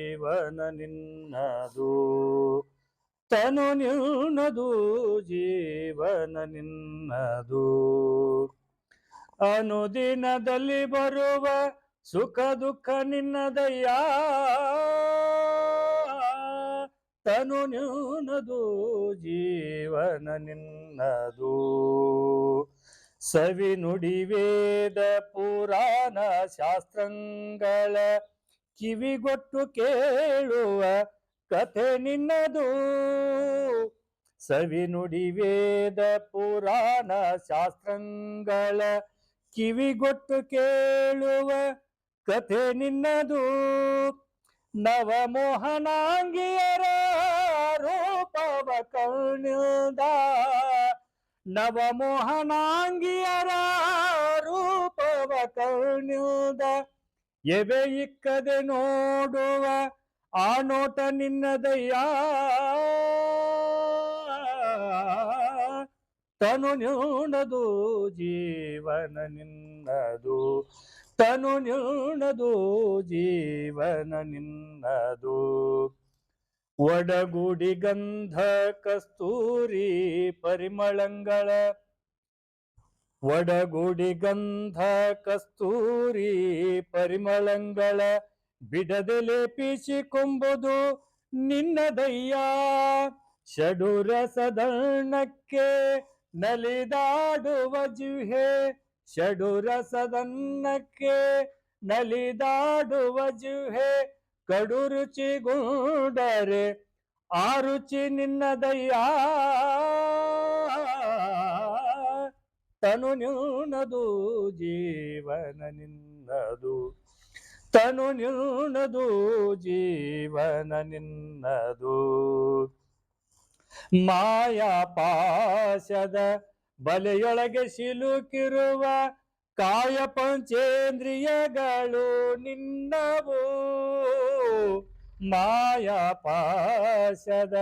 ಜೀವನ ನಿನ್ನದು ತನು ನಿನ್ನದು ಜೀವನ ನಿನ್ನದು ಅನುದಿನದಲ್ಲಿ ಬರುವ ಸುಖ ದುಃಖ ನಿನ್ನದಯ್ಯ ತನು ನಿನ್ನದು ಜೀವನ ನಿನ್ನದು ಸವಿ ನುಡಿ ವೇದ ಪುರಾಣ ಶಾಸ್ತ್ರಗಳ ಕಿವಿಗೊಟ್ಟು ಕೇಳುವ ಕಥೆ ನಿನ್ನದು ಸವಿ ನುಡಿ ವೇದ ಪುರಾಣ ಶಾಸ್ತ್ರಗಳ ಕಿವಿಗೊಟ್ಟು ಕೇಳುವ ಕಥೆ ನಿನ್ನದು ನವಮೋಹನಾಂಗಿಯರ ರೂಪವ ಕಣ್ಣಿಲ್ದ ನವಮೋಹನಾಂಗಿಯರ ರೂಪವ ಕಣ್ಣಿಲ್ದ ಎವೆ ಇಕ್ಕದೆ ನೋಡುವ ಆ ನೋಟ ನಿನ್ನದಯ್ಯ ತನು ನಿನ್ನದು ಜೀವನ ನಿನ್ನದು ತನು ನಿನ್ನದು ಜೀವನ ನಿನ್ನದು ಒಡಗೂಡಿ ಗಂಧ ಕಸ್ತೂರಿ ಪರಿಮಳಂಗಳ ಒಡಗೂಡಿ ಗಂಧ ಕಸ್ತೂರಿ ಪರಿಮಳಂಗಳ ಬಿಡದೆ ಲೇಪಿಸಿಕೊಂಬುದು ನಿನ್ನದಯ್ಯ ಷಡುರಸದನ್ನಕ್ಕೆ ನಲಿದಾಡುವ ಜಿಹ್ವೆ ಷಡುರಸದನ್ನಕ್ಕೆ ನಲಿದಾಡುವ ಜಿಹ್ವೆ ಕಡು ರುಚಿಗೊಂಡರೆ ಆ ರುಚಿ ನಿನ್ನದಯ್ಯ ತನು ನಿನ್ನದು ಜೀವನ ನಿನ್ನದು ತನು ನಿನ್ನದು ಜೀವನ ನಿನ್ನದು ಮಾಯಾ ಪಾಶದ ಬಲೆಯೊಳಗೆ ಸಿಲುಕಿರುವ ಕಾಯ ಪಂಚೇಂದ್ರಿಯಗಳು ನಿನ್ನವು ಮಾಯಾ ಪಾಶದ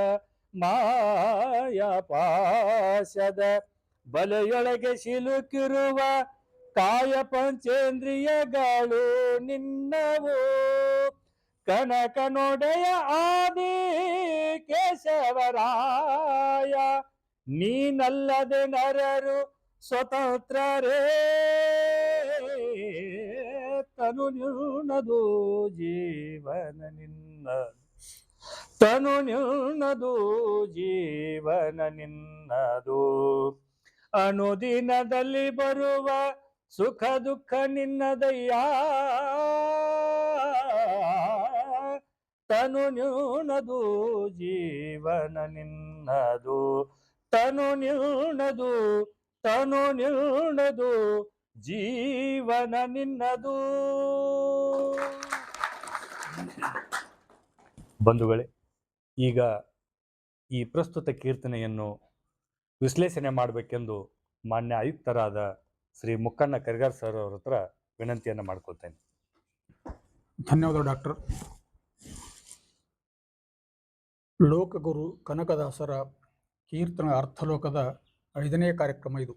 ಬಲೆಯೊಳಗೆ ಸಿಲುಕಿರುವ ಕಾಯ ಪಂಚೇಂದ್ರಿಯಗಳು ನಿನ್ನವು ಕನಕ ನೊಡೆಯ ಆದಿ ಕೇಶವರಾಯ ನೀನಲ್ಲದೆ ನರರು ಸ್ವತಂತ್ರರೇ ತನು ನಿನ್ನದು ಜೀವನ ನಿನ್ನ ತನು ನಿನ್ನದು ಜೀವನ ನಿನ್ನದು ಅನುದಿನದಲ್ಲಿ ಬರುವ ಸುಖ ದುಃಖ ನಿನ್ನದಯ್ಯ ತನು ನಿನ್ನದು ಜೀವನ ನಿನ್ನದು ತನು ನಿನ್ನದು ಜೀವನ ನಿನ್ನದು ಬಂಧುಗಳೇ, ಈಗ ಈ ಪ್ರಸ್ತುತ ಕೀರ್ತನೆಯನ್ನು ವಿಶ್ಲೇಷಣೆ ಮಾಡಬೇಕೆಂದು ಮಾನ್ಯ ಆಯುಕ್ತರಾದ ಶ್ರೀ ಮುಕ್ಕಣ್ಣ ಕರಿಗಾರ್ ಸರ್ ಅವರ ಹತ್ರ ವಿನಂತಿಯನ್ನು ಮಾಡ್ಕೊಳ್ತೇನೆ. ಧನ್ಯವಾದ ಡಾಕ್ಟರ್. ಲೋಕಗುರು ಕನಕದಾಸರ ಕೀರ್ತನ ಅರ್ಥಲೋಕದ 5ನೇ ಕಾರ್ಯಕ್ರಮ ಇದು.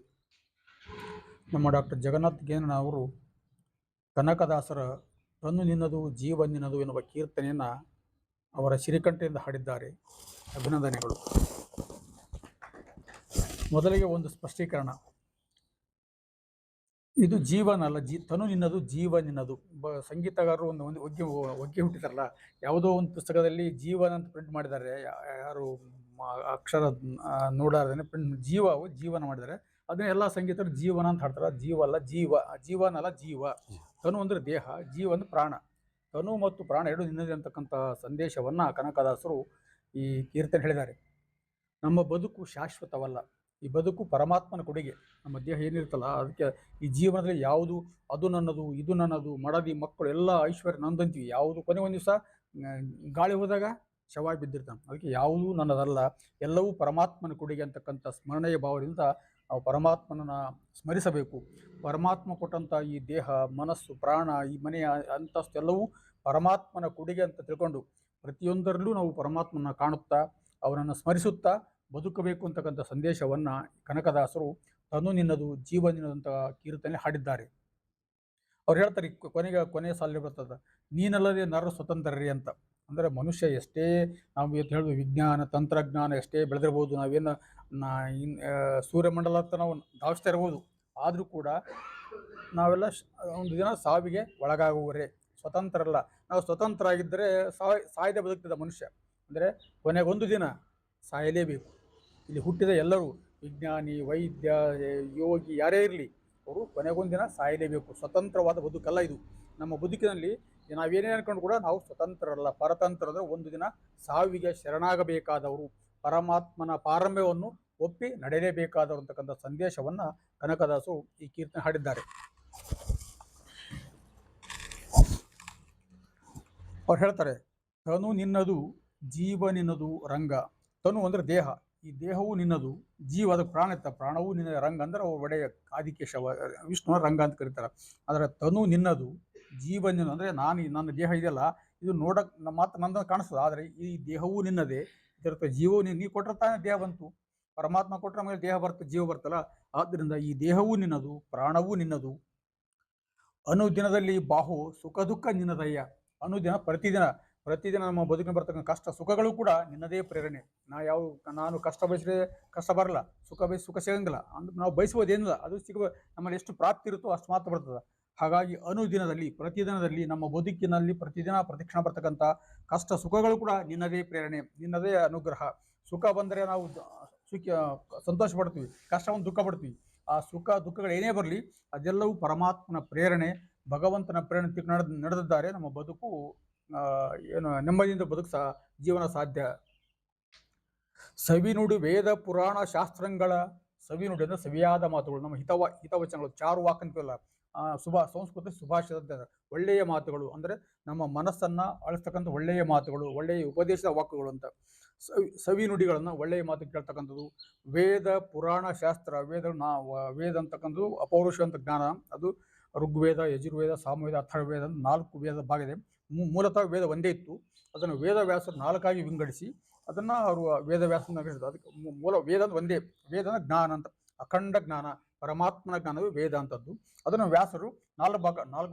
ನಮ್ಮ ಡಾಕ್ಟರ್ ಜಗನ್ನಾಥ್ ಗೇನಣ್ಣ ಅವರು ಕನಕದಾಸರ ತನು ನಿನ್ನದು ಜೀವ ನಿನ್ನದು ಎನ್ನುವ ಕೀರ್ತನೆಯನ್ನು ಅವರ ಸಿರಿಕಂಠೆಯಿಂದ ಹಾಡಿದ್ದಾರೆ. ಅಭಿನಂದನೆಗಳು. ಮೊದಲಿಗೆ ಒಂದು ಸ್ಪಷ್ಟೀಕರಣ. ಇದು ಜೀವನ ಅಲ್ಲ, ತನು ನಿನ್ನದು ಜೀವ ನಿನ್ನದು. ಸಂಗೀತಗಾರರು ಒಂದು ಒಗ್ಗೆ ಹುಟ್ಟಿದಾರಲ್ಲ, ಯಾವುದೋ ಒಂದು ಪುಸ್ತಕದಲ್ಲಿ ಜೀವನ ಅಂತ ಪ್ರಿಂಟ್ ಮಾಡಿದ್ದಾರೆ, ಯಾರು ಅಕ್ಷರ ನೋಡಾರ್ದೇನೆ ಪ್ರಿಂಟ್ ಜೀವನ ಮಾಡಿದ್ದಾರೆ. ಅದನ್ನ ಎಲ್ಲ ಸಂಗೀತರು ಜೀವನ ಅಂತ ಹಾಡ್ತಾರೆ. ಜೀವ ಅಲ್ಲ, ಜೀವನ ಅಲ್ಲ, ಜೀವ. ತನು ಅಂದರೆ ದೇಹ, ಜೀವ ಅಂದರೆ ಪ್ರಾಣ. ತನು ಮತ್ತು ಪ್ರಾಣ ಎರಡು ನಿನ್ನದೇ ಅಂತಕ್ಕಂಥ ಸಂದೇಶವನ್ನು ಕನಕದಾಸರು ಈ ಕೀರ್ತನೆ ಹೇಳಿದ್ದಾರೆ. ನಮ್ಮ ಬದುಕು ಶಾಶ್ವತವಲ್ಲ, ಈ ಬದುಕು ಪರಮಾತ್ಮನ ಕೊಡುಗೆ. ನಮ್ಮ ದೇಹ ಏನಿರುತ್ತಲ್ಲ, ಅದಕ್ಕೆ ಈ ಜೀವನದಲ್ಲಿ ಯಾವುದು ಅದು ನನ್ನದು, ಇದು ನನ್ನದು, ಮಡದಿ ಮಕ್ಕಳು ಎಲ್ಲ ಐಶ್ವರ್ಯ ನಂದಂತೀವಿ. ಯಾವುದು ಕೊನೆ ಒಂದು ದಿವಸ ಗಾಳಿ ಹೋದಾಗ ಶವ ಬಿದ್ದಿರ್ತಾನೆ. ಅದಕ್ಕೆ ಯಾವುದೂ ನನ್ನದಲ್ಲ, ಎಲ್ಲವೂ ಪರಮಾತ್ಮನ ಕೊಡುಗೆ ಅಂತಕ್ಕಂಥ ಸ್ಮರಣೆಯ ಭಾವದಿಂದ ನಾವು ಪರಮಾತ್ಮನನ್ನು ಸ್ಮರಿಸಬೇಕು. ಪರಮಾತ್ಮ ಕೊಟ್ಟಂಥ ಈ ದೇಹ, ಮನಸ್ಸು, ಪ್ರಾಣ, ಈ ಮನೆಯ ಅಂತಸ್ತು ಎಲ್ಲವೂ ಪರಮಾತ್ಮನ ಕೊಡುಗೆ ಅಂತ ತಿಳ್ಕೊಂಡು ಪ್ರತಿಯೊಂದರಲ್ಲೂ ನಾವು ಪರಮಾತ್ಮನ ಕಾಣುತ್ತಾ ಅವನನ್ನು ಸ್ಮರಿಸುತ್ತಾ ಬದುಕಬೇಕು ಅಂತಕ್ಕಂಥ ಸಂದೇಶವನ್ನು ಕನಕದಾಸರು ತನು ನಿನ್ನದು ಜೀವ ನಿನ್ನದಂಥ ಕೀರ್ತನೆ ಹಾಡಿದ್ದಾರೆ. ಅವ್ರು ಹೇಳ್ತಾರೆ, ಕೊನೆಯ ಸಾಲಿಗೆ ಬರ್ತದೆ, ನೀನಲ್ಲದೆ ನರರು ಸ್ವತಂತ್ರರೇ ಅಂತ. ಅಂದರೆ ಮನುಷ್ಯ ಎಷ್ಟೇ ನಾವು ಇವತ್ತು ಹೇಳೋದು ವಿಜ್ಞಾನ ತಂತ್ರಜ್ಞಾನ ಎಷ್ಟೇ ಬೆಳೆದಿರ್ಬೋದು, ನಾವೇನು ಸೂರ್ಯಮಂಡಲ ಅಂತ ನಾವು ಧಾವಿಸ್ತಾ ಇರ್ಬೋದು, ಆದರೂ ಕೂಡ ನಾವೆಲ್ಲ ಒಂದು ದಿನ ಸಾವಿಗೆ ಒಳಗಾಗುವರೆ, ಸ್ವತಂತ್ರರಲ್ಲ. ನಾವು ಸ್ವತಂತ್ರ ಆಗಿದ್ದರೆ ಸಾಯದೆ ಬದುಕ್ತಿದ್ದ ಮನುಷ್ಯ. ಅಂದರೆ ಕೊನೆಗೊಂದು ದಿನ ಸಾಯಲೇಬೇಕು. ಇಲ್ಲಿ ಹುಟ್ಟಿದ ಎಲ್ಲರೂ ವಿಜ್ಞಾನಿ, ವೈದ್ಯ, ಯೋಗಿ ಯಾರೇ ಇರಲಿ, ಅವರು ಕೊನೆಗೊಂದು ದಿನ ಸಾಯಲೇಬೇಕು. ಸ್ವತಂತ್ರವಾದ ಬದುಕಲ್ಲ ಇದು. ನಮ್ಮ ಬದುಕಿನಲ್ಲಿ ನಾವೇನೇ ಅನ್ಕೊಂಡು ಕೂಡ ನಾವು ಸ್ವತಂತ್ರರಲ್ಲ, ಪರತಂತ್ರ. ಅಂದರೆ ಒಂದು ದಿನ ಸಾವಿಗೆ ಶರಣಾಗಬೇಕಾದವರು, ಪರಮಾತ್ಮನ ಪಾರಮ್ಯವನ್ನು ಒಪ್ಪಿ ನಡೆಯಲೇಬೇಕಾದವರು ಅಂತಕ್ಕಂಥ ಸಂದೇಶವನ್ನು ಕನಕದಾಸರು ಈ ಕೀರ್ತನೆ ಹಾಡಿದ್ದಾರೆ. ಅವ್ರು ಹೇಳ್ತಾರೆ, ತನು ನಿನ್ನದು, ಜೀವ ನಿನ್ನದು ರಂಗ. ತನು ಅಂದರೆ ದೇಹ, ಈ ದೇಹವು ನಿನ್ನದು, ಜೀವ ಅದಕ್ಕೆ ಪ್ರಾಣ ಇತ್ತ, ಪ್ರಾಣವೂ ನಿನ್ನ. ರಂಗ ಅಂದ್ರೆ ಅವ್ರ ಒಡೆಯ ಆದಿಕೇಶವ ವಿಷ್ಣುವ ರಂಗ ಅಂತ ಕರೀತಾರೆ. ಆದರೆ ತನು ನಿನ್ನದು, ಜೀವ ನಿನ್ನದು ಅಂದರೆ ನನ್ನ ದೇಹ ಇದೆಯಲ್ಲ, ಇದು ನೋಡಕ್ಕೆ ಮಾತ್ರ ನಂದು ಕಾಣಿಸ್ತದೆ, ಆದರೆ ಈ ದೇಹವೂ ನಿನ್ನದೇ, ಇದರ ಜೀವವು ನೀ ಕೊಟ್ಟರೆ ತಾನೇ ದೇಹ ಬಂತು. ಪರಮಾತ್ಮ ಕೊಟ್ಟರೆ ಮೇಲೆ ದೇಹ ಬರ್ತದೆ, ಜೀವ ಬರ್ತಲ್ಲ. ಆದ್ದರಿಂದ ಈ ದೇಹವೂ ನಿನ್ನದು, ಪ್ರಾಣವೂ ನಿನ್ನದು. ಅನುದಿನದಲ್ಲಿ ಬಾಹು ಸುಖ ದುಃಖ ನಿನ್ನದಯ್ಯ. ಅನುದಿನ ಪ್ರತಿದಿನ ನಮ್ಮ ಬದುಕಿನ ಬರ್ತಕ್ಕಂಥ ಕಷ್ಟ ಸುಖಗಳು ಕೂಡ ನಿನ್ನದೇ ಪ್ರೇರಣೆ. ನಾನು ಕಷ್ಟ ಬಯಸಿದ್ರೆ ಕಷ್ಟ ಬರಲ್ಲ, ಸುಖ ಬಯಸಿ ಸುಖ ಸಿಗಂಗಿಲ್ಲ. ಅಂದ್ರೆ ನಾವು ಬಯಸುವುದೇನಿಲ್ಲ, ಅದು ನಮ್ಮಲ್ಲಿ ಎಷ್ಟು ಪ್ರಾಪ್ತಿ ಇರುತ್ತೋ ಅಷ್ಟು ಮಾತ್ರ ಬರ್ತದೆ. ಹಾಗಾಗಿ ಅನುದಿನದಲ್ಲಿ, ಪ್ರತಿದಿನದಲ್ಲಿ, ನಮ್ಮ ಬದುಕಿನಲ್ಲಿ ಪ್ರತಿದಿನ ಪ್ರತಿಕ್ಷಣ ಬರ್ತಕ್ಕಂಥ ಕಷ್ಟ ಸುಖಗಳು ಕೂಡ ನಿನ್ನದೇ ಪ್ರೇರಣೆ, ನಿನ್ನದೇ ಅನುಗ್ರಹ. ಸುಖ ಬಂದರೆ ನಾವು ಸಂತೋಷ ಪಡ್ತೀವಿ, ಕಷ್ಟವನ್ನು ದುಃಖ ಪಡ್ತೀವಿ. ಆ ಸುಖ ದುಃಖಗಳು ಏನೇ ಬರಲಿ ಅದೆಲ್ಲವೂ ಪರಮಾತ್ಮನ ಪ್ರೇರಣೆ, ಭಗವಂತನ ಪ್ರೇರಣೆ ನಡೆದಿದ್ದಾರೆ. ನಮ್ಮ ಬದುಕು ನೆಮ್ಮದಿಯಿಂದ ಜೀವನ ಸಾಧ್ಯ. ಸವಿನುಡಿ ವೇದ ಪುರಾಣ ಶಾಸ್ತ್ರಗಳ, ಸವಿನುಡಿ ಅಂದರೆ ಸವಿಯಾದ ಮಾತುಗಳು, ನಮ್ಮ ಹಿತವಚನಗಳು, ಚಾರು ವಾಕ್ ಅಂತೀವಲ್ಲ, ಸಂಸ್ಕೃತ ಸುಭಾಷಿತ, ಒಳ್ಳೆಯ ಮಾತುಗಳು ಅಂದರೆ ನಮ್ಮ ಮನಸ್ಸನ್ನು ಅಳಿಸ್ತಕ್ಕಂಥ ಒಳ್ಳೆಯ ಮಾತುಗಳು, ಒಳ್ಳೆಯ ಉಪದೇಶದ ವಾಕ್ಯಗಳು ಅಂತ. ಸವಿನುಡಿಗಳನ್ನು, ಒಳ್ಳೆಯ ಮಾತು ಕೇಳ್ತಕ್ಕಂಥದ್ದು. ವೇದ ಪುರಾಣ ಶಾಸ್ತ್ರ, ವೇದ ಅಂತಕ್ಕಂಥದ್ದು ಅಪೌರುಷ ಅಂತ ಜ್ಞಾನ. ಅದು ಋಗ್ವೇದ, ಯಜುರ್ವೇದ, ಸಾಮವೇದ, ಅಥರ್ವವೇದ 4 ವೇದ ಭಾಗ ಇದೆ. ಮೂಲತಃ ವೇದ ಒಂದೇ ಇತ್ತು, ಅದನ್ನು ವೇದವ್ಯಾಸರು 4 ವಿಂಗಡಿಸಿ ಅದನ್ನು ಅವರು ವೇದವ್ಯಾಸನ ನಡೆಸಿದ್ರು. ಅದಕ್ಕೆ ಮೂಲ ವೇದ ಒಂದೇ. ವೇದ ಜ್ಞಾನ ಅಂತ, ಅಖಂಡ ಜ್ಞಾನ, ಪರಮಾತ್ಮನ ಜ್ಞಾನವೇ ವೇದ ಅಂತದ್ದು. ಅದನ್ನು ವ್ಯಾಸರು 4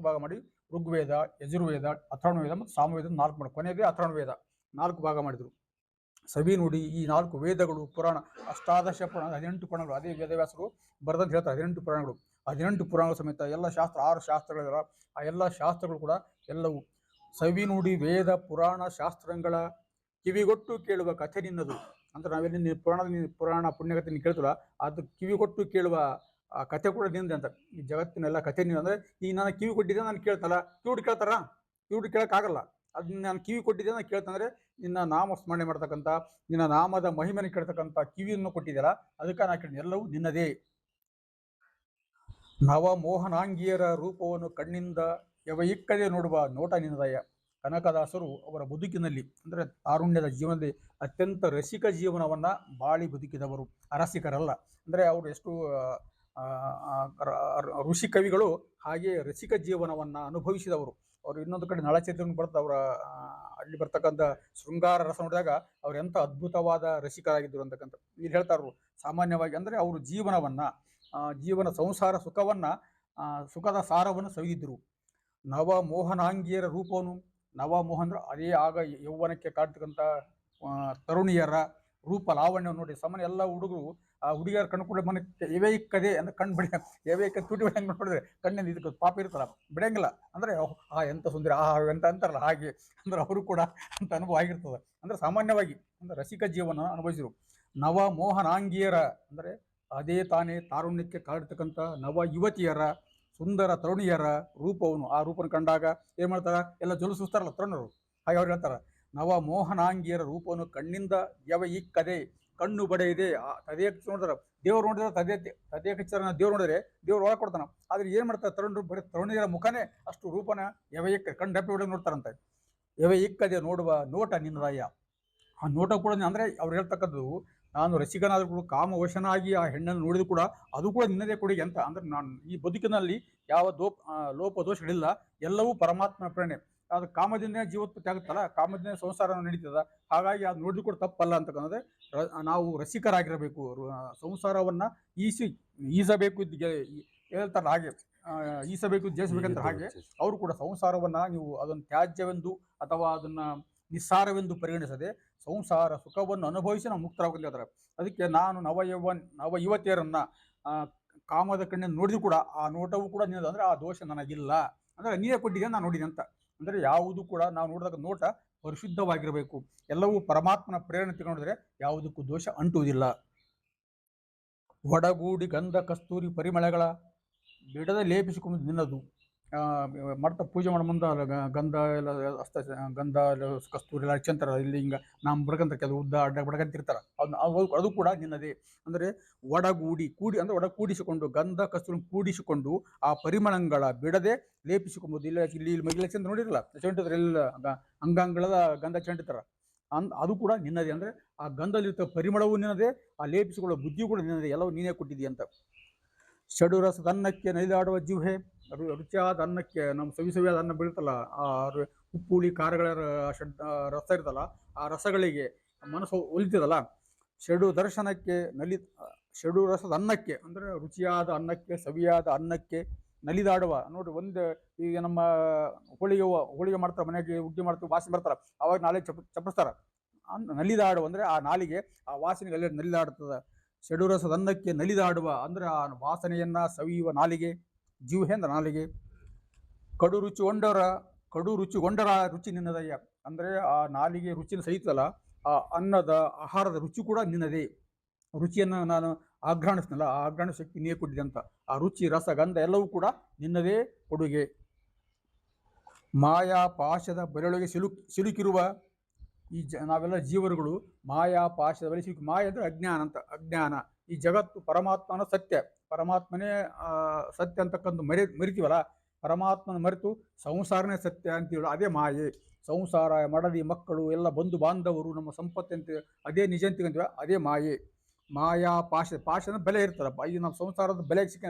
ಭಾಗ ಮಾಡಿ, ಋಗ್ವೇದ, ಯಜುರ್ವೇದ, ಅಥರ್ವವೇದ ಮತ್ತು ಸಾಮವೇದ 4 ಮಾಡಿ, ಕೊನೆಯದೇ ಅಥರ್ವವೇದ 4 ಭಾಗ ಮಾಡಿದರು. ಸವಿನುಡಿ, ಈ 4 ವೇದಗಳು, ಪುರಾಣ, ಅಷ್ಟಾದಶ ಪುರಾಣ, 18 ಪುರಾಣಗಳು, ಅದೇ ವೇದವ್ಯಾಸರು ಬರೆದಂತ ಹೇಳ್ತಾರೆ. 18 ಪುರಾಣಗಳು, 18 ಪುರಾಣಗಳು ಸಮೇತ ಎಲ್ಲ ಶಾಸ್ತ್ರ, 6 ಶಾಸ್ತ್ರಗಳಿದಾವೆ. ಆ ಎಲ್ಲ ಶಾಸ್ತ್ರಗಳು ಕೂಡ ಎಲ್ಲವೂ ಸವಿನುಡಿ ವೇದ ಪುರಾಣ ಶಾಸ್ತ್ರಗಳ ಕಿವಿಗೊಟ್ಟು ಕೇಳುವ ಕಥೆ ನಿನ್ನದು. ಅಂದ್ರೆ ನಾವೆಲ್ಲಿ ಪುರಾಣ ಪುಣ್ಯಕಥೆ ನೀವು ಕೇಳ್ತಲ್ಲ, ಅದು ಕಿವಿಗೊಟ್ಟು ಕೇಳುವ ಆ ಕಥೆ ಕೂಡ ನಿಂದೆ ಅಂತ. ಈ ಜಗತ್ತಿನೆಲ್ಲ ಕಥೆ ನೀವು ಅಂದರೆ, ಈಗ ನಾನು ಕಿವಿ ಕೊಟ್ಟಿದ್ದೆ, ನಾನು ಕೇಳ್ತಲ್ಲ, ಕಿವಿಡು ಕೇಳ್ತಾರ? ಕಿವಿಡು ಕೇಳೋಕ್ಕಾಗಲ್ಲ. ಅದನ್ನ ನಾನು ಕಿವಿ ಕೊಟ್ಟಿದ್ದೆ, ನಾನು ಕೇಳ್ತಂದ್ರೆ ನಿನ್ನ ನಾಮ ಸ್ಮರಣೆ ಮಾಡ್ತಕ್ಕಂಥ, ನಿನ್ನ ನಾಮದ ಮಹಿಮೆನ ಕೇಳ್ತಕ್ಕಂಥ ಕಿವಿಯನ್ನು ಕೊಟ್ಟಿದ್ದೀರಾ, ಅದಕ್ಕೆ ನಾ ಕೇಳಿ. ಎಲ್ಲವೂ ನಿನ್ನದೇ. ನವ ಮೋಹನಾಂಗಿಯರ ರೂಪವನ್ನು ಕಣ್ಣಿಂದ ಇಕ್ಕದೆ ನೋಡುವ ನೋಟ ನಿನ್ನದಯ್ಯ. ಕನಕದಾಸರು ಅವರ ಬದುಕಿನಲ್ಲಿ ಅಂದರೆ ತಾರುಣ್ಯದ ಜೀವನದಲ್ಲಿ ಅತ್ಯಂತ ರಸಿಕ ಜೀವನವನ್ನು ಬಾಳಿ ಬದುಕಿದವರು, ಅರಸಿಕರಲ್ಲ. ಅಂದರೆ ಅವರು ಎಷ್ಟು ಋಷಿ ಕವಿಗಳು, ಹಾಗೆ ರಸಿಕ ಜೀವನವನ್ನು ಅನುಭವಿಸಿದವರು. ಅವರು ಇನ್ನೊಂದು ಕಡೆ ನಳಚೈತನ್ಯ ಬರ್ತಾ ಅವರ ಅಲ್ಲಿ ಬರ್ತಕ್ಕಂಥ ಶೃಂಗಾರ ರಸ ನೋಡಿದಾಗ ಅವ್ರು ಎಂಥ ಅದ್ಭುತವಾದ ರಸಿಕರಾಗಿದ್ದರು ಅಂತಕ್ಕಂಥ ಇಲ್ಲಿ ಹೇಳ್ತಾರು. ಸಾಮಾನ್ಯವಾಗಿ ಅಂದರೆ ಅವರು ಜೀವನ ಸಂಸಾರ ಸುಖದ ಸಾರವನ್ನು ಸವಿದಿದ್ದರು. ನವ ಮೋಹನಾಂಗಿಯರ ರೂಪವನ್ನು, ನವಮೋಹನ್ ಅದೇ ಆಗ ಯೌವನಕ್ಕೆ ಕಾಡ್ತಕ್ಕಂಥ ತರುಣಿಯರ ರೂಪ ಲಾವಣ್ಯವನ್ನು ನೋಡಿ ಸಾಮಾನ್ಯ ಎಲ್ಲ ಹುಡುಗರು ಆ ಹುಡುಗಿಯರ ಕಣ್ಣು ಕೂಡ ಮನಕ್ಕೆ ಎವೆ ಇಕ್ಕದೆ ಅಂದ್ರೆ ಕಣ್ಣು ತುಟಿ ಬಿಡಂಗೆ ನೋಡಿದ್ರೆ ಕಣ್ಣಿಂದ ಇದಕ್ಕೆ ಪಾಪ ಇರ್ತಲ್ಲ, ಬಿಡಂಗಿಲ್ಲ. ಅಂದರೆ ಎಂಥ ಸುಂದರ, ಎಂತ ಅಂತಾರಲ್ಲ ಹಾಗೆ, ಅಂದ್ರೆ ಅವರು ಕೂಡ ಅಂತ ಅನುಭವ ಆಗಿರ್ತದೆ. ಅಂದರೆ ಸಾಮಾನ್ಯವಾಗಿ ಅಂದ್ರೆ ರಸಿಕ ಜೀವನ ಅನುಭವಿಸಿರು. ನವ ಮೋಹನಾಂಗಿಯರ ಅಂದರೆ ಅದೇ ತಾನೇ ತಾರುಣ್ಯಕ್ಕೆ ಕಾಡ್ತಕ್ಕಂಥ ನವ ಯುವತಿಯರ, ಸುಂದರ ತರುಣಿಯರ ರೂಪವನ್ನು, ಆ ರೂಪವನ್ನು ಕಂಡಾಗ ಏನು ಮಾಡ್ತಾರ, ಎಲ್ಲ ಜೊಲಿಸ್ತಾರಲ್ಲ ತರುಣರು, ಹಾಗೆ ಅವ್ರು ಹೇಳ್ತಾರೆ, ನವ ಮೋಹನಾಂಗಿಯರ ರೂಪವನ್ನು ಕಣ್ಣಿಂದ ಇಕ್ಕದೆ, ಕಣ್ಣು ಬಡೆಯಿದೆ. ತದೇ ನೋಡಿದ್ರೆ ದೇವ್ರು ನೋಡಿದ್ರೆ ತದೇ ಕಚ್ಚರನ್ನ ದೇವ್ರು ನೋಡಿದ್ರೆ ದೇವ್ರು ಒಳಗೆ ಕೊಡ್ತಾನ. ಆದ್ರೆ ಏನು ಮಾಡ್ತಾರೆ ತರುಣರು, ಬರೀ ತರುಣಿಯರ ಮುಖನೇ ಅಷ್ಟು ರೂಪನ ಇಕ್ಕ ಡಪ್ಪಿ ಹೊಡೆದು ನೋಡ್ತಾರಂತೆ. ಇಕ್ಕದೆ ನೋಡುವ ನೋಟ ನಿನ್ನದಯ್ಯ. ಆ ನೋಟ ಕೂಡ ಅಂದರೆ ಅವ್ರು ಹೇಳ್ತಕ್ಕದ್ದು, ನಾನು ರಸಿಕನಾದರೂ ಕೂಡ ಕಾಮವಶನಾಗಿ ಆ ಹೆಣ್ಣನ್ನು ನೋಡಿದ್ರು ಕೂಡ ಅದು ಕೂಡ ನಿನ್ನದೇ ಕೊಡುಗೆ ಅಂತ. ಅಂದ್ರೆ ನಾನು ಈ ಬದುಕಿನಲ್ಲಿ ಯಾವ ಲೋಪದೋಷಗಳಿಲ್ಲ, ಎಲ್ಲವೂ ಪರಮಾತ್ಮನ ಪ್ರೇರಣೆ. ಅದು ಕಾಮದಿಂದ ಜೀವೋತ್ಪತ್ತಿ ಆಗುತ್ತಲ್ಲ, ಕಾಮದಿಂದ ಸಂಸಾರ ನಡೀತದ. ಹಾಗಾಗಿ ಅದು ನೋಡಿದ್ರು ಕೂಡ ತಪ್ಪಲ್ಲ ಅಂತಕ್ಕಂದ್ರೆ ನಾವು ರಸಿಕರಾಗಿರಬೇಕು, ಸಂಸಾರವನ್ನ ಈಸಬೇಕು ಹೇಳ್ತಾರಲ್ಲ ಹಾಗೆ, ಈಸಬೇಕು ಜಯಿಸಬೇಕಂತ. ಹಾಗೆ ಅವರು ಕೂಡ ಸಂಸಾರವನ್ನ ನೀವು ಅದನ್ನು ತ್ಯಾಜ್ಯವೆಂದು ಅಥವಾ ಅದನ್ನ ನಿಸ್ಸಾರವೆಂದು ಪರಿಗಣಿಸದೆ ಸಂಸಾರ ಸುಖವನ್ನು ಅನುಭವಿಸಿ ನಾವು ಮುಕ್ತರಾಗಬೇಕು ಹೇಳ್ತಾರೆ. ಅದಕ್ಕೆ ನಾನು ನವ ಯುವತಿಯರನ್ನ ಕಾಮದ ಕಣ್ಣಿನ ನೋಡಿದ್ರು ಕೂಡ ಆ ನೋಟವು ಕೂಡ ನಿನ್ನದು, ಅಂದ್ರೆ ಆ ದೋಷ ನನಗಿಲ್ಲ, ಅಂದ್ರೆ ನೀನೇ ಕೊಟ್ಟಿದ್ದೆ ನಾನು ನೋಡಿದೆ ಅಂತ. ಅಂದ್ರೆ ಯಾವುದು ಕೂಡ ನಾವು ನೋಡಿದಾಗ ನೋಟ ಪರಿಶುದ್ಧವಾಗಿರಬೇಕು, ಎಲ್ಲವೂ ಪರಮಾತ್ಮನ ಪ್ರೇರಣೆ ತಗೊಂಡಿದ್ರೆ ಯಾವುದಕ್ಕೂ ದೋಷ ಅಂಟುವುದಿಲ್ಲ. ಒಡಗೂಡಿ ಗಂಧ ಕಸ್ತೂರಿ ಪರಿಮಳಗಳ ಬಿಡದ ಲೇಪಿಸಿಕೊಂಡು ನಿನ್ನದು. ಮಾಡ್ತಾ ಪೂಜೆ ಮಾಡೋ ಮುಂದೆ ಗಂಧ ಎಲ್ಲ ಗಂಧ ಕಸ್ತೂರಿ ಎಲ್ಲ ಹಚ್ಚಂತಾರ, ಇಲ್ಲಿ ಹಿಂಗೆ ನಮ್ಮ ಬಡ್ಕಂತ ಕೆಲವು ಉದ್ದ ಅಡ್ಡ ಬಡ್ಕಂತಿರ್ತಾರ, ಅದು ಕೂಡ ನಿನ್ನದೇ. ಅಂದರೆ ಕೂಡಿ ಅಂದರೆ ಕೂಡಿಸಿಕೊಂಡು ಗಂಧ ಕಸ್ತೂರಿ ಕೂಡಿಸಿಕೊಂಡು ಆ ಪರಿಮಳಗಳ ಬಿಡದೆ ಲೇಪಿಸಿಕೊಂಬೋದು. ಇಲ್ಲಿ ಮಗಿಲ ಚಂದ ನೋಡಿರಲ್ಲ ಚೆಂಟಿದ್ರೆ ಎಲ್ಲ ಅಂಗಾಂಗಳದ ಗಂಧ ಚೆಂಟಿರ್ತಾರ, ಅದು ಕೂಡ ನಿನ್ನದೇ. ಅಂದರೆ ಆ ಗಂಧದಲ್ಲಿರ್ತ ಪರಿಮಳವೂ ನಿನ್ನದೇ, ಆ ಲೇಪಿಸಿಕೊಳ್ಳೋ ಬುದ್ಧಿಯೂ ಕೂಡ ನಿನ್ನದೇ, ಎಲ್ಲವೂ ನೀನೇ ಕೊಟ್ಟಿದ್ದೀಯ ಅಂತ. ಷಡುರಸದ ಅನ್ನಕ್ಕೆ ನಲಿದಾಡುವ ಜಿಹ್ವೆ, ರುಚಿಯಾದ ಅನ್ನಕ್ಕೆ, ನಮ್ಮ ಸವಿಯಾದ ಅನ್ನ ಬೀಳ್ತಲ್ಲ, ಆ ಉಪ್ಪು ಹುಳಿ ಖಾರಗಳ ರಸ ಇರ್ತಲ್ಲ, ಆ ರಸಗಳಿಗೆ ಮನಸ್ಸು ಒಲಿತದಲ್ಲ. ಷಡು ರಸದ ಅನ್ನಕ್ಕೆ ಅಂದರೆ ರುಚಿಯಾದ ಅನ್ನಕ್ಕೆ, ಸವಿಯಾದ ಅನ್ನಕ್ಕೆ ನಲಿದಾಡುವ. ನೋಡಿ, ಒಂದು ಈಗ ನಮ್ಮ ಹೋಳಿಗೆ ಮಾಡ್ತಾರೆ, ಮನೆಗೆ ಉಗ್ಗಿ ಮಾಡ್ತಾರೆ, ವಾಸನೆ ಬರ್ತಾರ, ಅವಾಗ ನಾಳೆ ಚಪ್ಪಿಸ್ತಾರ. ನಲಿದಾಡುವ ಅಂದರೆ ಆ ನಾಲಿಗೆ ಆ ವಾಸನೆಗೆ ನಲಿದಾಡುತ್ತದೆ. ಷಡುರಸದ ಅನ್ನಕ್ಕೆ ನಲಿದಾಡುವ ಅಂದರೆ ಆ ವಾಸನೆಯನ್ನ ಸವಿಯುವ ನಾಲಿಗೆ, ಜಿಹ್ವೆ ಅಂದ್ರೆ ನಾಲಿಗೆ. ಕಡು ರುಚಿಗೊಂಡರ ರುಚಿ ನಿನ್ನದಯ್ಯ, ಅಂದರೆ ಆ ನಾಲಿಗೆ ರುಚಿನ ಸಹಿತಲ್ಲ, ಆ ಅನ್ನದ ಆಹಾರದ ರುಚಿ ಕೂಡ ನಿನ್ನದೇ. ರುಚಿಯನ್ನು ನಾನು ಆಘ್ರಾಣಿಸ್ನಲ್ಲ, ಆ ಆಘ್ರಾಣ ಶಕ್ತಿ ನೀೇ ಕೊಟ್ಟಿದೆ ಅಂತ. ಆ ರುಚಿ ರಸ ಗಂಧ ಎಲ್ಲವೂ ಕೂಡ ನಿನ್ನದೇ ಕೊಡುಗೆ. ಮಾಯಾ ಪಾಶದ ಬೆರಳಿಗೆ ಸಿಲುಕಿರುವ ಈ ನಾವೆಲ್ಲ ಜೀವರುಗಳು ಮಾಯಾ ಪಾಶದ ಬಳಿ ಸಿಲುಕಿ, ಮಾಯ ಅಂದರೆ ಅಜ್ಞಾನ ಅಂತ. ಅಜ್ಞಾನ, ಈ ಜಗತ್ತು ಪರಮಾತ್ಮನ ಸತ್ಯ, ಪರಮಾತ್ಮನೇ ಸತ್ಯ ಅಂತಕ್ಕಂಥ ಮರಿತೀವಲ್ಲ, ಪರಮಾತ್ಮನ ಮರೆತು ಸಂಸಾರನೇ ಸತ್ಯ ಅಂತೀವಲ್ಲ, ಅದೇ ಮಾಯೆ. ಸಂಸಾರ, ಮಡದಿ, ಮಕ್ಕಳು, ಎಲ್ಲ ಬಂಧು ಬಾಂಧವರು, ನಮ್ಮ ಸಂಪತ್ತಿ ಅಂತ ಅದೇ ನಿಜ ಅಂತೀವಿ, ಅದೇ ಮಾಯೆ. ಮಾಯಾ ಪಾಶದ ಬೆಲೆ ಇರ್ತಲ್ಲ, ಈ ನಮ್ಮ ಸಂಸಾರದ ಬೆಲೆ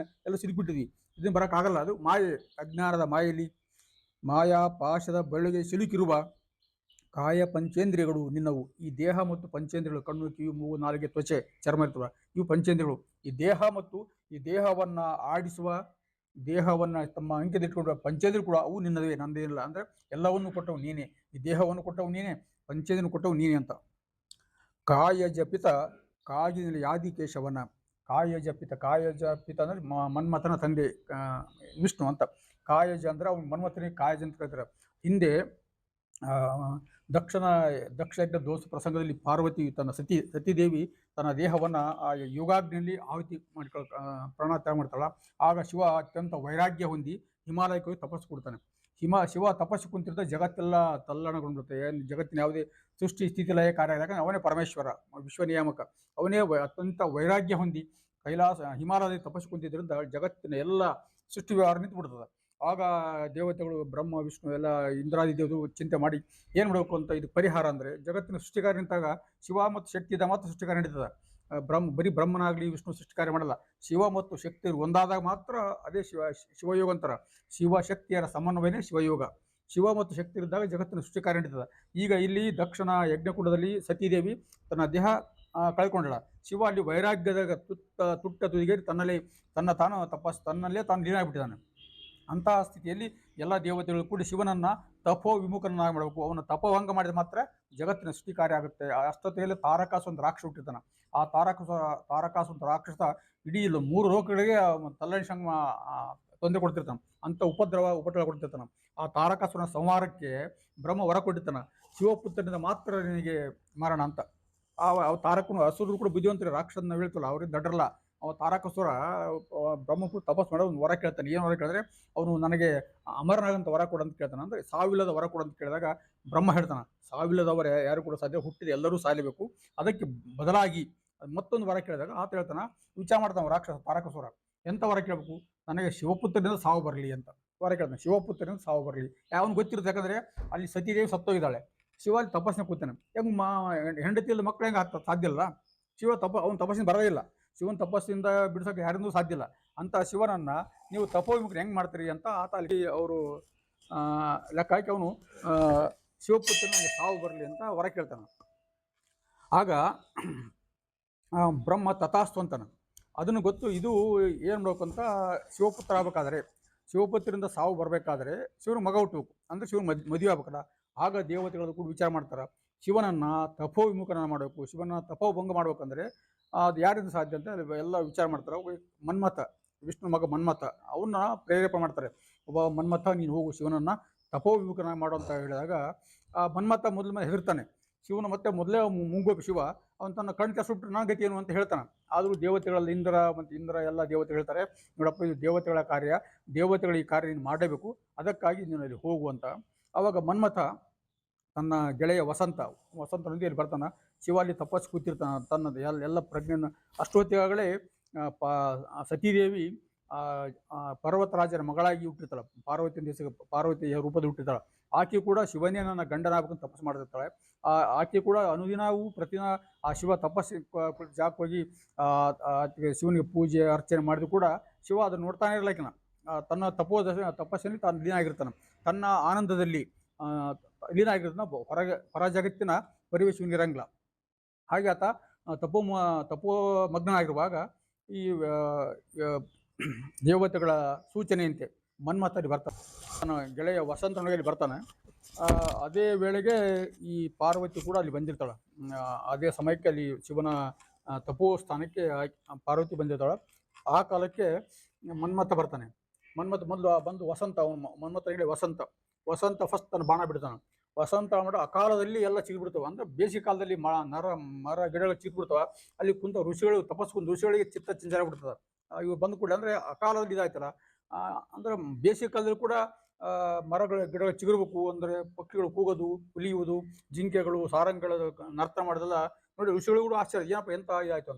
ಎಲ್ಲ ಸಿಲುಕಿಬಿಟ್ಟಿದ್ವಿ, ಇದನ್ನು ಬರೋಕ್ಕಾಗಲ್ಲ, ಅದು ಮಾಯೆ, ಅಜ್ಞಾನದ ಮಾಯೆಯಲ್ಲಿ. ಮಾಯಾ ಪಾಶದ ಬೆಳಗ್ಗೆ ಸಿಲುಕಿರುವ ಕಾಯ ಪಂಚೇಂದ್ರಿಯಗಳು ನಿನ್ನವು. ಈ ದೇಹ ಮತ್ತು ಪಂಚೇಂದ್ರಿಯಗಳು, ಕಣ್ಣು, ಕಿವಿ, ಮೂಗು, ನಾಲಿಗೆ, ತ್ವಚೆ, ಚರ್ಮ ಇರ್ತವ, ಇವು ಪಂಚೇಂದ್ರಿಯಗಳು. ಈ ದೇಹ ಮತ್ತು ಈ ದೇಹವನ್ನು ಆಡಿಸುವ, ದೇಹವನ್ನು ತಮ್ಮ ಅಂಕೆದಿಟ್ಕೊಂಡ್ರೆ ಪಂಚೇಂದ್ರಿಯ ಕೂಡ ಅವು ನಿನ್ನದೇ, ನಂದೇನಿಲ್ಲ. ಅಂದರೆ ಎಲ್ಲವನ್ನು ಕೊಟ್ಟವು ನೀನೇ, ಈ ದೇಹವನ್ನು ಕೊಟ್ಟವು ನೀನೇ, ಪಂಚೇಂದ್ರಿಯ ಕೊಟ್ಟವು ನೀನೇ ಅಂತ. ಕಾಯ ಜಪಿತ ಕಾಗಿನಲ್ಲಿ ಆದಿಕೇಶವನ. ಕಾಯಜ ಪಿತ ಅಂದರೆ ಮನ್ಮಥನ ತಂದೆ ವಿಷ್ಣು ಅಂತ. ಕಾಯಜ ಅಂದ್ರೆ ಅವ್ನು ಮನ್ಮಥನಿಗೆ ಕಾಯಜ ಅಂತ ಕರೀತಾರೆ. ಹಿಂದೆ ದಕ್ಷಯಜ್ಞ ದೋಷ ಪ್ರಸಂಗದಲ್ಲಿ ಪಾರ್ವತಿ ತನ್ನ ಸತೀದೇವಿ ತನ್ನ ದೇಹವನ್ನು ಆ ಯೋಗಾಗ್ನಿಯಲ್ಲಿ ಆಹುತಿ ಪ್ರಾಣತ್ಯಾಗ ಮಾಡ್ತಾಳ. ಆಗ ಶಿವ ಅತ್ಯಂತ ವೈರಾಗ್ಯ ಹೊಂದಿ ಹಿಮಾಲಯಕ್ಕೆ ಹೋಗಿ ತಪಸ್ಸು ಕೊಡ್ತಾನೆ. ಶಿವ ತಪಸ್ಸು ಕುಂತಿರ್ತ ಜಗತ್ತೆಲ್ಲ ತಲ್ಲಣಗೊಂಡಿರುತ್ತೆ. ಜಗತ್ತಿನ ಯಾವುದೇ ಸೃಷ್ಟಿ ಸ್ಥಿತಿ ಲಯ ಕಾರ್ಯ ಆದಾಗ ಅವನೇ ಪರಮೇಶ್ವರ, ವಿಶ್ವ ನಿಯಾಮಕ. ಅವನೇ ಅತ್ಯಂತ ವೈರಾಗ್ಯ ಹೊಂದಿ ಹಿಮಾಲಯದಲ್ಲಿ ತಪಸ್ಸು ಕುಂತಿದ್ದರಿಂದ ಜಗತ್ತಿನ ಎಲ್ಲ ಸೃಷ್ಟಿ ವ್ಯವಹಾರ ನಿಂತು ಬಿಡ್ತದೆ. ಆಗ ದೇವತೆಗಳು ಬ್ರಹ್ಮ ವಿಷ್ಣು ಎಲ್ಲ ಇಂದ್ರಾದಿ ದೇವರು ಚಿಂತೆ ಮಾಡಿ ಏನು ಮಾಡಬೇಕು ಅಂತ, ಇದು ಪರಿಹಾರ ಅಂದರೆ ಜಗತ್ತಿನ ಸೃಷ್ಟಿಕಾರ್ಯ ನಿಂತಾಗ ಶಿವ ಮತ್ತು ಶಕ್ತಿ ಇದ್ದ ಮಾತ್ರ ಸೃಷ್ಟಿಕಾರ್ಯ ನಡೀತದೆ. ಬರೀ ಬ್ರಹ್ಮನಾಗಲಿ ವಿಷ್ಣು ಸೃಷ್ಟಿಕಾರ್ಯ ಮಾಡಲ್ಲ. ಶಿವ ಮತ್ತು ಶಕ್ತಿ ಒಂದಾದಾಗ ಮಾತ್ರ ಅದೇ ಶಿವಯೋಗ ಅಂತಾರೆ. ಶಿವ ಶಕ್ತಿಯರ ಸಮನ್ವಯನೇ ಶಿವಯೋಗ. ಶಿವ ಮತ್ತು ಶಕ್ತಿ ಇದ್ದಾಗ ಜಗತ್ತಿನ ಸೃಷ್ಟಿಕಾರ್ಯ ನಡೀತದೆ. ಈಗ ಇಲ್ಲಿ ದಕ್ಷಿಣ ಯಜ್ಞಕುಂಡದಲ್ಲಿ ಸತೀದೇವಿ ತನ್ನ ದೇಹ ಕಳ್ಕೊಂಡಳ. ಶಿವ ಅಲ್ಲಿ ವೈರಾಗ್ಯದಾಗ ತುಟ್ಟ ತುದಿಗೆ ತನ್ನಲ್ಲೇ ತಾನು ಲೀನ ಆಗಿಬಿಟ್ಟಿದ್ದಾನೆ. ಅಂತಹ ಸ್ಥಿತಿಯಲ್ಲಿ ಎಲ್ಲ ದೇವತೆಗಳು ಕೂಡ ಶಿವನನ್ನು ತಪೋ ವಿಮುಖನಾಗಿ ಮಾಡಬೇಕು. ಅವನು ತಪೋಭಂಗ ಮಾಡಿದ್ರೆ ಮಾತ್ರ ಜಗತ್ತಿನ ಸೃಷ್ಟಿ ಕಾರ್ಯ ಆಗುತ್ತೆ. ಅಷ್ಟೊತ್ತಿಗೆ ತಾರಕಾಸು ಅಂತ ರಾಕ್ಷಸ ಹುಟ್ಟಿರ್ತಾನೆ. ಆ ತಾರಕಾಸು ಅಂತ ರಾಕ್ಷಸ ಇಡೀ 3 ಲೋಕಗಳಿಗೆ ತಲ್ಲಣಿಸಂಗ ತೊಂದರೆ ಕೊಡ್ತಿರ್ತಾನೆ. ಅಂಥ ಉಪಟಳ ಕೊಡ್ತಿರ್ತಾನೆ. ಆ ತಾರಕಾಸುರನ ಸಂಹಾರಕ್ಕೆ ಬ್ರಹ್ಮ ವರ ಕೊಟ್ಟಿರ್ತಾನೆ, ಶಿವಪುತ್ರನಿಂದ ಮಾತ್ರ ನಿನಗೆ ಮರಣ ಅಂತ. ಅವ ತಾರಕನು ಹಸುರು ಕೂಡ ಬುದ್ಧಿವಂತರು, ರಾಕ್ಷಸನ ಹೇಳ್ತಲ್ಲ, ಅವ್ರಿಗೆ ದಡ್ರಲ್ಲ. ಅವ ತಾರಕಾಸುರ ಬ್ರಹ್ಮಪುತ್ರ ತಪಸ್ ಮಾಡೋ ಒಂದು ವರ ಕೇಳ್ತಾನೆ. ಏನು ವರ ಕೇಳಿದ್ರೆ, ಅವನು ನನಗೆ ಅಮರನಾಗಂತ ವರ ಕೊಡು ಅಂತ ಕೇಳ್ತಾನೆ. ಅಂದರೆ ಸಾವಿಲ್ಲದ ವರ ಕೊಡು ಅಂತ ಕೇಳಿದಾಗ ಬ್ರಹ್ಮ ಹೇಳ್ತಾನೆ, ಸಾವಿಲ್ಲದವರ ಯಾರು ಕೂಡ ಸಾಧ್ಯ, ಹುಟ್ಟಿದ ಎಲ್ಲರೂ ಸಾಯಲೇಬೇಕು. ಅದಕ್ಕೆ ಬದಲಾಗಿ ಮತ್ತೊಂದು ವರ ಕೇಳಿದಾಗ ಆತ ಹೇಳ್ತಾನೆ, ವಿಚಾರ ಮಾಡ್ತಾನೆ ರಾಕ್ಷಸ ತಾರಕಾಸುರ, ಎಂಥ ವರ ಕೇಳಬೇಕು, ನನಗೆ ಶಿವಪುತ್ರನಿಂದ ಸಾವು ಬರಲಿ ಅಂತ ವರ ಕೇಳ್ತಾನೆ. ಶಿವಪುತ್ರನಿಂದ ಸಾವು ಬರಲಿ. ಯಾವನು ಗೊತ್ತಿರುತ್ತೆ, ಯಾಕಂದರೆ ಅಲ್ಲಿ ಸತೀದೇವಿ ಸತ್ತೋಗಿದ್ದಾಳೆ, ಶಿವ ಅಲ್ಲಿ ತಪಸ್ಸನ್ನ ಕೂತಾನೆ. ಹೆಂಡತಿಯಲ್ಲಿ ಮಕ್ಕಳು ಹೆಂಗೆ ಆಗ್ತದೆ, ಸಾಧ್ಯ ಇಲ್ಲ. ಅವನು ತಪಸ್ಸಿನ ಬರೋದಿಲ್ಲ. ಶಿವನ ತಪಸ್ಸಿಂದ ಬಿಡಿಸೋಕೆ ಯಾರಿಂದೂ ಸಾಧ್ಯ ಇಲ್ಲ. ಅಂತ ಶಿವನನ್ನು ನೀವು ತಪೋವಿಮುಖರು ಹೆಂಗೆ ಮಾಡ್ತೀರಿ ಅಂತ ಆತ ಅಲ್ಲಿ ಅವರು ಲೆಕ್ಕ ಹಾಕಿ ಅವನು ಶಿವಪುತ್ರನಿಗೆ ಸಾವು ಬರಲಿ ಅಂತ ವರ ಕೇಳ್ತಾನೆ. ಆಗ ಬ್ರಹ್ಮ ತಥಾಸ್ತು ಅಂತಾನೆ. ಅದನ್ನು ಗೊತ್ತು, ಇದು ಏನು ಮಾಡಬೇಕು ಅಂತ, ಶಿವಪುತ್ರ ಆಗ್ಬೇಕಾದ್ರೆ, ಶಿವಪುತ್ರರಿಂದ ಸಾವು ಬರಬೇಕಾದ್ರೆ ಶಿವನ ಮಗ ಹುಟ್ಟಬೇಕು. ಅಂದರೆ ಶಿವನ ಮದುವೆ ಆಗ್ಬೇಕಲ್ಲ. ಆಗ ದೇವತೆಗಳು ಕೂಡ ವಿಚಾರ ಮಾಡ್ತಾರೆ, ಶಿವನನ್ನು ತಪೋವಿಮುಖನ ಮಾಡಬೇಕು, ಶಿವನ ತಪೋಭಂಗ ಮಾಡ್ಬೇಕಂದ್ರೆ ಅದು ಯಾರಿಂದ ಸಾಧ್ಯ ಅಂತ ಎಲ್ಲ ವಿಚಾರ ಮಾಡ್ತಾರೆ. ಮನ್ಮಥ, ವಿಷ್ಣು ಮಗ ಮನ್ಮಥ ಅವನ್ನ ಪ್ರೇರೇಪಣೆ ಮಾಡ್ತಾರೆ. ಒಬ್ಬ ಮನ್ಮಥ ನೀನು ಹೋಗು ಶಿವನನ್ನು ತಪೋವಿಮುಖನ ಮಾಡು ಅಂತ ಹೇಳಿದಾಗ ಆ ಮನ್ಮಥ ಮೊದಲ ಮೇಲೆ ಹೆದರ್ತಾನೆ. ಶಿವನ ಮತ್ತೆ ಮೊದಲೇ ಮುಂಗೋಪಿ ಶಿವ ಅವನು ತನ್ನ ಕಣ್ ಕೆಸುಬಿಟ್ಟು ನಾ ಗತಿ ಏನು ಅಂತ ಹೇಳ್ತಾನೆ. ಆದರೂ ದೇವತೆಗಳಲ್ಲಿ ಇಂದ್ರ ಎಲ್ಲ ದೇವತೆಗಳು ಹೇಳ್ತಾರೆ, ನೋಡಪ್ಪ ಇದು ದೇವತೆಗಳ ಕಾರ್ಯ, ದೇವತೆಗಳ ಈ ಕಾರ್ಯ ನೀನು ಮಾಡಲೇಬೇಕು, ಅದಕ್ಕಾಗಿ ನೀನು ಅಲ್ಲಿ ಹೋಗು ಅಂತ. ಆವಾಗ ಮನ್ಮಥ ತನ್ನ ಗೆಳೆಯ ವಸಂತನೊಂದಿಗೆ ಬರ್ತಾನೆ. ಶಿವ ಅಲ್ಲಿ ತಪಸ್ಸು ಕೂತಿರ್ತಾನೆ, ತನ್ನ ಎಲ್ಲ ಪ್ರಜ್ಞೆಯನ್ನು ಅಷ್ಟೊತ್ತಿಗಾಗಲೇ ಸತೀದೇವಿ ಪರ್ವತರಾಜರ ಮಗಳಾಗಿ ಹುಟ್ಟಿರ್ತಾಳೆ, ಪಾರ್ವತಿಯ ರೂಪದಲ್ಲಿ ಹುಟ್ಟಿರ್ತಾಳೆ. ಆಕೆ ಕೂಡ ಶಿವನೇ ನನ್ನ ಗಂಡನಾಗಬೇಕಂತ ತಪಸ್ಸು ಮಾಡ್ತಿರ್ತಾಳೆ. ಆಕೆ ಕೂಡ ಅನುದಿನವೂ ಪ್ರತಿದಿನ ಆ ಶಿವ ತಪಸ್ಸು ಜಾಕ್ ಹೋಗಿ ಶಿವನಿಗೆ ಪೂಜೆ ಅರ್ಚನೆ ಮಾಡಿದ್ರು ಕೂಡ ಶಿವ ಅದನ್ನು ನೋಡ್ತಾನೆ ಇರಲಿಕ್ಕಿನ ತನ್ನ ತಪಸ್ಸಲ್ಲಿ ತಾನು ಲೀನ ಆಗಿರ್ತಾನೆ, ತನ್ನ ಆನಂದದಲ್ಲಿ ಲೀನ ಆಗಿರ್ತಾನೆ. ಹೊರ ಜಗತ್ತಿನ ಪರಿವೇಶ ಶಿವನಿರಂಗಿಲ್ಲ. ಹಾಗೆ ಆತ ತಪೋ ಮಗ್ನನಾಗಿರುವಾಗ ಈ ದೇವತೆಗಳ ಸೂಚನೆಯಂತೆ ಮನ್ಮಥಲ್ಲಿ ಬರ್ತಾನೆ, ತನ್ನ ಗೆಳೆಯ ವಸಂತನಿಗೆ ಬರ್ತಾನೆ. ಅದೇ ವೇಳೆಗೆ ಈ ಪಾರ್ವತಿ ಕೂಡ ಅಲ್ಲಿ ಬಂದಿರ್ತಾಳೆ. ಅದೇ ಸಮಯಕ್ಕೆ ಅಲ್ಲಿ ಶಿವನ ತಪೋ ಸ್ಥಾನಕ್ಕೆ ಪಾರ್ವತಿ ಬಂದಿರ್ತಾಳೆ. ಆ ಕಾಲಕ್ಕೆ ಮನ್ಮಥ ಬರ್ತಾನೆ. ಮನ್ಮಥ ಮೊದಲು ಬಂದು ಮನ್ಮಥನಿಗೆ ವಸಂತ ಫಸ್ಟ್ ತನ್ನ ಬಾಣ ಬಿಡ್ತಾನೆ. ವಸಂತ ಮಾಡೋ ಅಕಾಲದಲ್ಲಿ ಎಲ್ಲ ಚಿಗಿಬಿಡ್ತಾವೆ, ಅಂದ್ರೆ ಬೇಸಿಗೆ ಕಾಲದಲ್ಲಿ ಮರ ಗಿಡಗಳು ಚಿಗಿಬಿಡ್ತಾವೆ. ಅಲ್ಲಿ ಕುಂತ ಋಷಿಗಳಿಗೆ ಚಿತ್ತ ಚಿಂಜರ ಬಿಡ್ತದೆ. ಇವು ಬಂದು ಕೂಡ ಅಂದರೆ ಅಕಾಲದಲ್ಲಿ ಇದಾಯ್ತಲ್ಲ, ಅಂದ್ರೆ ಬೇಸಿಗೆ ಕಾಲದಲ್ಲಿ ಕೂಡ ಗಿಡಗಳು ಚಿಗುರ್ಬೇಕು ಅಂದರೆ ಪಕ್ಷಿಗಳು ಕೂಗೋದು, ಕುಲಿಯುವುದು, ಜಿಂಕೆಗಳು ಸಾರಂಗಗಳ ನರ್ತನ ಮಾಡೋದೆಲ್ಲ ನೋಡಿ ಋಷಿಗಳು ಕೂಡ ಆಶ್ಚರ್ಯ, ಏನಪ್ಪ ಎಂತ ಇದಾಯ್ತು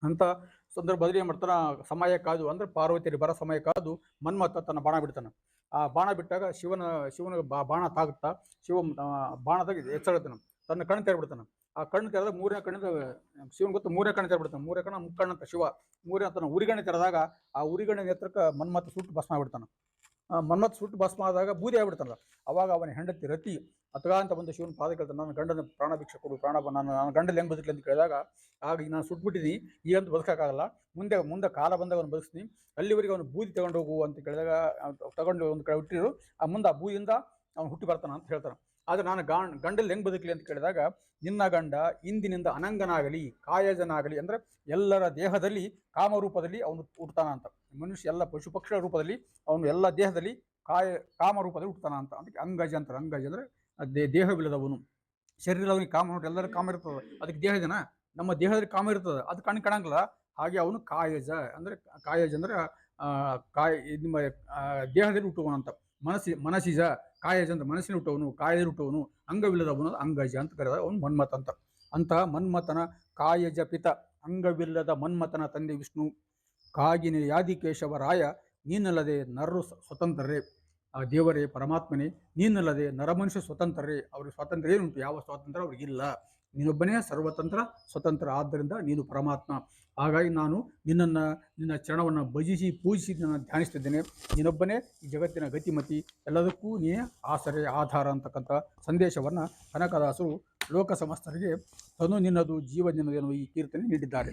ಅಂತ ಸಂದರ್ಭದಲ್ಲಿ ಏನು ಮಾಡ್ತಾನೆ, ಸಮಯ ಕಾದು ಅಂದರೆ ಪಾರ್ವತಿಯಲ್ಲಿ ಬರೋ ಸಮಯ ಕಾದು ಮನ್ಮಥ ತನ್ನ ಬಾಣ ಬಿಡ್ತಾನೆ. ಆ ಬಾಣ ಬಿಟ್ಟಾಗ ಶಿವನಿಗೆ ಬಾಣ ತಾಗುತ್ತಾ ಶಿವ ಬಾಣದಾಗ ಎಚ್ಚರತಾನೆ, ತನ್ನ ಕಣ್ಣು ತೆರೆಬಿಡ್ತಾನೆ. ಆ ಕಣ್ಣು ತೆರೆದ ಮೂರನೇ ಕಣ್ಣಿಂದ ಶಿವನ್ ಗೊತ್ತು, ಮೂರನೇ ಕಣ್ಣು ತೆರೆಬಿಡ್ತಾನೆ. ಮೂರನೇ ಕಣ್ಣ ಮುಕ್ಕಣ್ಣಂತ ಶಿವ ಮೂರನೇ ತನ್ನ ಉರಿಗಣ್ಣೆ ತೆರೆದಾಗ ಆ ಉರಿಗಣ್ಣೆ ನೇತ್ರಕ್ಕೆ ಮನ್ಮಥ ಸುಟ್ಟು ಭಸ್ಮ ಆಗ್ಬಿಡ್ತಾನೆ. ಮನ್ಮಥ ಸುಟ್ಟು ಭಸ್ಮ ಆದಾಗ ಬೂದಿ ಆಗ್ಬಿಡ್ತಾನಲ್ಲ, ಅವಾಗ ಅವನ ಹೆಂಡತಿ ರತಿ ಅತಗ ಅಂತ ಬಂದು ಶಿವನ ಪಾದ ಕೇಳ್ತಾನೆ, ನನ್ನ ಗಂಡನ ಪ್ರಾಣ ಭಿಕ್ಷೆ ಕೊಡು, ನನ್ನ ಗಂಡಲ್ಲಿ ಹೆಂಗೆ ಬದುಕಲಿ ಅಂತ ಕೇಳಿದಾಗ, ಆಗ ಈಗ ನಾನು ಸುಟ್ಬಿಟ್ಟಿದ್ದೀನಿ, ಈಗಂತೂ ಬದುಕೋಕ್ಕಾಗಲ್ಲ, ಮುಂದೆ ಕಾಲ ಬಂದಾಗ ಅವನು ಬದುಕ್ತೀನಿ, ಅಲ್ಲಿವರೆಗೆ ಅವನು ಬೂದಿ ತಗೊಂಡು ಹೋಗು ಅಂತ ಕೇಳಿದಾಗ ತಗೊಂಡು ಒಂದು ಕಡೆ ಹುಟ್ಟಿರು, ಮುಂದೆ ಆ ಬೂದಿಯಿಂದ ಅವನು ಹುಟ್ಟಿ ಬರ್ತಾನೆ ಅಂತ ಹೇಳ್ತಾನೆ. ಆದರೆ ನಾನು ಗಂಡಲ್ಲಿ ಹೆಂಗೆ ಬದುಕಲಿ ಅಂತ ಕೇಳಿದಾಗ, ನಿನ್ನ ಗಂಡ ಇಂದಿನಿಂದ ಅನಂಗನಾಗಲಿ ಕಾಯಜನಾಗಲಿ, ಅಂದರೆ ಎಲ್ಲರ ದೇಹದಲ್ಲಿ ಕಾಮರೂಪದಲ್ಲಿ ಅವನು ಹುಟ್ಟುತ್ತಾನ ಅಂತ. ಮನುಷ್ಯ ಎಲ್ಲ ಪಶು ಪಕ್ಷಿಗಳ ರೂಪದಲ್ಲಿ ಅವನು ಎಲ್ಲ ದೇಹದಲ್ಲಿ ಕಾಮರೂಪದಲ್ಲಿ ಹುಟ್ಟುತ್ತಾನ ಅಂತ. ಅದಕ್ಕೆ ಅಂಗಜ ಅಂತಾರೆ. ಅಂಗಜ ಅಂದರೆ ದೇಹವಿಲ್ಲದವನು, ಶರೀರ ಅವನಿಗೆ ಕಾಮ ನೋಡಿ, ಎಲ್ಲರೂ ಕಾಮ ಇರ್ತದೆ, ಅದಕ್ಕೆ ದೇಹ ಜನ ನಮ್ಮ ದೇಹದಲ್ಲಿ ಕಾಮ ಇರ್ತದೆ, ಅದು ಕಾಣಂಗಿಲ್ಲ. ಹಾಗೆ ಅವನು ಕಾಯಜ ಅಂದರೆ ನಿಮ್ಮ ದೇಹದಲ್ಲಿ ಹುಟ್ಟುವನಂತ. ಮನಸ್ಸಿಜ ಕಾಯಜ ಅಂತ ಮನಸ್ಸಿನ ಹುಟ್ಟವನು, ಕಾಯದಲ್ಲಿ ಹುಟ್ಟವನು, ಅಂಗವಿಲ್ಲದವನು ಅಂಗಜ ಅಂತ ಕರೆದ ಅವನು ಮನ್ಮಥ ಅಂತಹ ಮನ್ಮಥನ ಕಾಯಜ ಪಿತ, ಅಂಗವಿಲ್ಲದ ಮನ್ಮಥನ ತಂದೆ ವಿಷ್ಣು. ಕಾಗಿನ ಯಾದಿಕೇಶವರಾಯ, ನೀನಲ್ಲದೆ ನರರು ಸ್ವತಂತ್ರರೇ, ಆ ದೇವರೇ ಪರಮಾತ್ಮನೇ, ನೀನಲ್ಲದೆ ನರಮನುಷ್ಯ ಸ್ವತಂತ್ರರೇ, ಅವ್ರಿಗೆ ಸ್ವಾತಂತ್ರ್ಯ ಏನುಂಟು? ಯಾವ ಸ್ವಾತಂತ್ರ್ಯ ಅವ್ರಿಗಿಲ್ಲ, ನೀನೊಬ್ಬನೇ ಸರ್ವತಂತ್ರ ಸ್ವತಂತ್ರ, ಆದ್ದರಿಂದ ನೀನು ಪರಮಾತ್ಮ. ಹಾಗಾಗಿ ನಾನು ನಿನ್ನ ಚರಣವನ್ನು ಭಜಿಸಿ ಪೂಜಿಸಿ ನಾನು ಧ್ಯಾನಿಸ್ತಿದ್ದೇನೆ. ನೀನೊಬ್ಬನೇ ಈ ಜಗತ್ತಿನ ಗತಿಮತಿ, ಎಲ್ಲದಕ್ಕೂ ನೀನೇ ಆಸರೆ ಆಧಾರ ಅಂತಕ್ಕಂಥ ಸಂದೇಶವನ್ನು ಕನಕದಾಸರು ಲೋಕ ಸಮಸ್ತರಿಗೆ ತನು ನಿನ್ನದು ಜೀವ ನಿನ್ನದು ಎನ್ನುವ ಈ ಕೀರ್ತನೆ ನೀಡಿದ್ದಾರೆ.